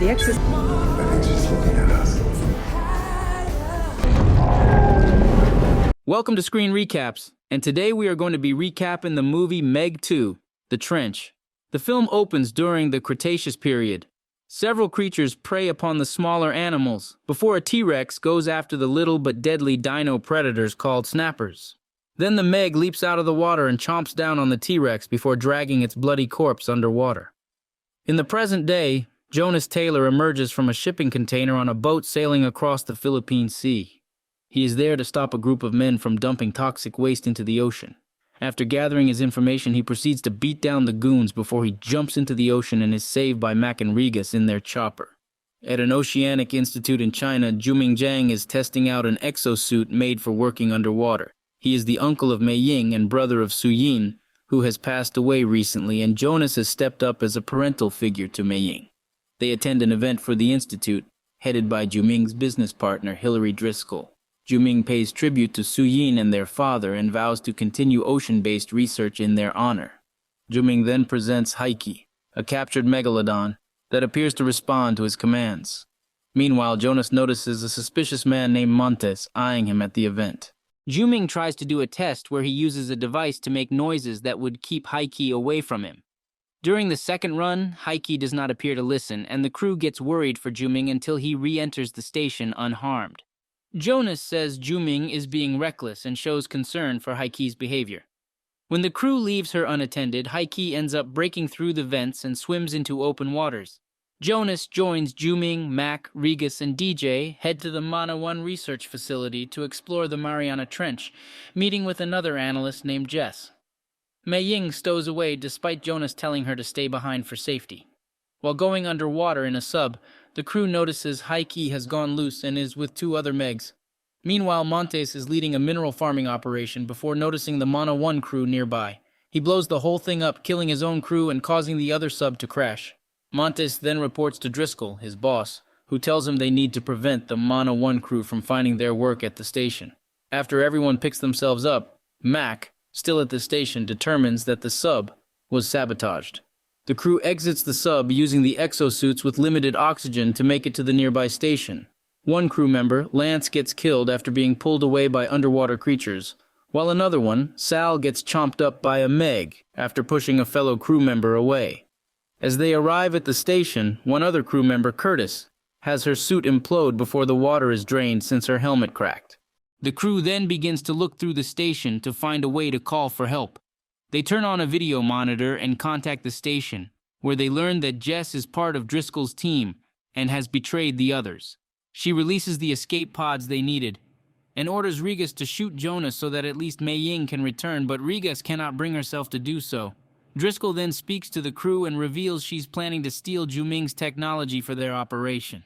The exit. I think she's looking at us. Welcome to Screen Recaps, and today we are going to be recapping the movie Meg 2, The Trench. The film opens during the Cretaceous period. Several creatures prey upon the smaller animals before a T-Rex goes after the little but deadly dino predators called snappers. Then the Meg leaps out of the water and chomps down on the T-Rex before dragging its bloody corpse underwater. In the present day, Jonas Taylor emerges from a shipping container on a boat sailing across the Philippine Sea. He is there to stop a group of men from dumping toxic waste into the ocean. After gathering his information, he proceeds to beat down the goons before he jumps into the ocean and is saved by Mac and Regas in their chopper. At an oceanic institute in China, Juming Jiang is testing out an exosuit made for working underwater. He is the uncle of Mei Ying and brother of Su Yin, who has passed away recently, and Jonas has stepped up as a parental figure to Mei Ying. They attend an event for the institute, headed by Juming's business partner, Hilary Driscoll. Juming pays tribute to Su Yin and their father and vows to continue ocean-based research in their honor. Juming then presents Heike, a captured megalodon, that appears to respond to his commands. Meanwhile, Jonas notices a suspicious man named Montes eyeing him at the event. Juming tries to do a test where he uses a device to make noises that would keep Heike away from him. During the second run, Heike does not appear to listen, and the crew gets worried for Juming until he re-enters the station unharmed. Jonas says Juming is being reckless and shows concern for Heike's behavior. When the crew leaves her unattended, Heike ends up breaking through the vents and swims into open waters. Jonas joins Juming, Mac, Regas, and DJ head to the Mana 1 research facility to explore the Mariana Trench, meeting with another analyst named Jess. Mei Ying stows away despite Jonas telling her to stay behind for safety. While going underwater in a sub, the crew notices Heike has gone loose and is with two other Megs. Meanwhile, Montes is leading a mineral farming operation before noticing the Mana 1 crew nearby. He blows the whole thing up, killing his own crew and causing the other sub to crash. Montes then reports to Driscoll, his boss, who tells him they need to prevent the Mana 1 crew from finding their work at the station. After everyone picks themselves up, Mac, still at the station, determines that the sub was sabotaged. The crew exits the sub using the exosuits with limited oxygen to make it to the nearby station. One crew member, Lance, gets killed after being pulled away by underwater creatures, while another one, Sal, gets chomped up by a Meg after pushing a fellow crew member away. As they arrive at the station, one other crew member, Curtis, has her suit implode before the water is drained since her helmet cracked. The crew then begins to look through the station to find a way to call for help. They turn on a video monitor and contact the station, where they learn that Jess is part of Driscoll's team and has betrayed the others. She releases the escape pods they needed and orders Regas to shoot Jonas so that at least Mei Ying can return, but Regas cannot bring herself to do so. Driscoll then speaks to the crew and reveals she's planning to steal Juming's technology for their operation.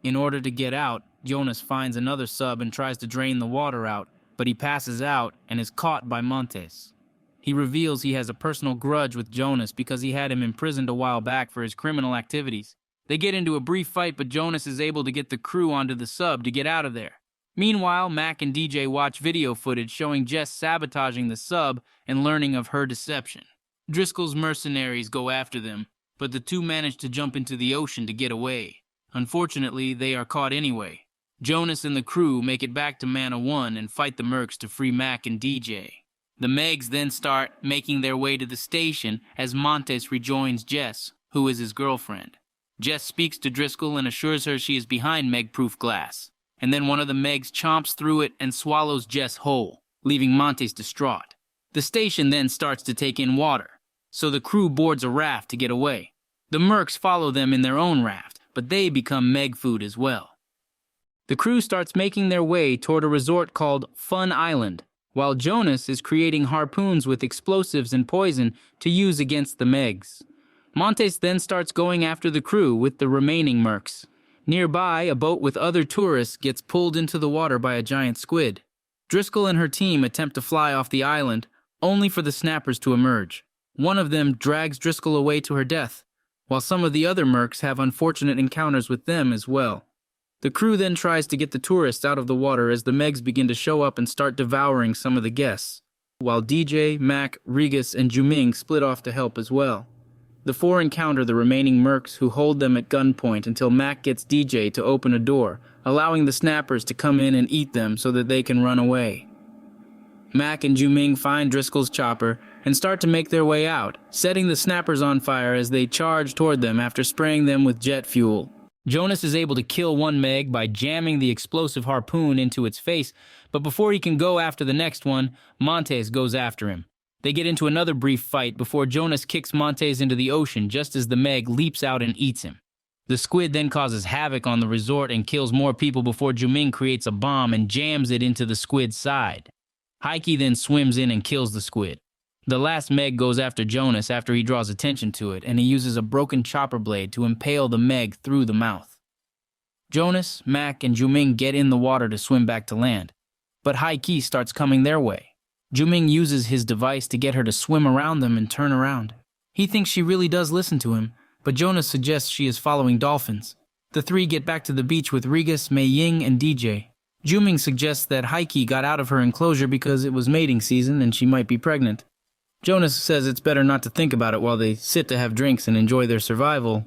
In order to get out, Jonas finds another sub and tries to drain the water out, but he passes out and is caught by Montes. He reveals he has a personal grudge with Jonas because he had him imprisoned a while back for his criminal activities. They get into a brief fight, but Jonas is able to get the crew onto the sub to get out of there. Meanwhile, Mac and DJ watch video footage showing Jess sabotaging the sub and learning of her deception. Driscoll's mercenaries go after them, but the two manage to jump into the ocean to get away. Unfortunately, they are caught anyway. Jonas and the crew make it back to Mana 1 and fight the mercs to free Mac and DJ. The Megs then start making their way to the station as Montes rejoins Jess, who is his girlfriend. Jess speaks to Driscoll and assures her she is behind Meg-proof glass. And then one of the Megs chomps through it and swallows Jess whole, leaving Montes distraught. The station then starts to take in water, so the crew boards a raft to get away. The mercs follow them in their own raft, but they become Meg food as well. The crew starts making their way toward a resort called Fun Island, while Jonas is creating harpoons with explosives and poison to use against the Megs. Montes then starts going after the crew with the remaining mercs. Nearby, a boat with other tourists gets pulled into the water by a giant squid. Driscoll and her team attempt to fly off the island, only for the snappers to emerge. One of them drags Driscoll away to her death, while some of the other mercs have unfortunate encounters with them as well. The crew then tries to get the tourists out of the water as the Megs begin to show up and start devouring some of the guests, while DJ, Mac, Regas, and Juming split off to help as well. The four encounter the remaining mercs who hold them at gunpoint until Mac gets DJ to open a door, allowing the snappers to come in and eat them so that they can run away. Mac and Juming find Driscoll's chopper and start to make their way out, setting the snappers on fire as they charge toward them after spraying them with jet fuel. Jonas is able to kill one Meg by jamming the explosive harpoon into its face, but before he can go after the next one, Montes goes after him. They get into another brief fight before Jonas kicks Montes into the ocean just as the Meg leaps out and eats him. The squid then causes havoc on the resort and kills more people before Juming creates a bomb and jams it into the squid's side. Heike then swims in and kills the squid. The last Meg goes after Jonas after he draws attention to it, and he uses a broken chopper blade to impale the Meg through the mouth. Jonas, Mac, and Juming get in the water to swim back to land, but Heike starts coming their way. Juming uses his device to get her to swim around them and turn around. He thinks she really does listen to him, but Jonas suggests she is following dolphins. The three get back to the beach with Regis, Mei Ying, and DJ. Juming suggests that Heike got out of her enclosure because it was mating season and she might be pregnant. Jonas says it's better not to think about it while they sit to have drinks and enjoy their survival,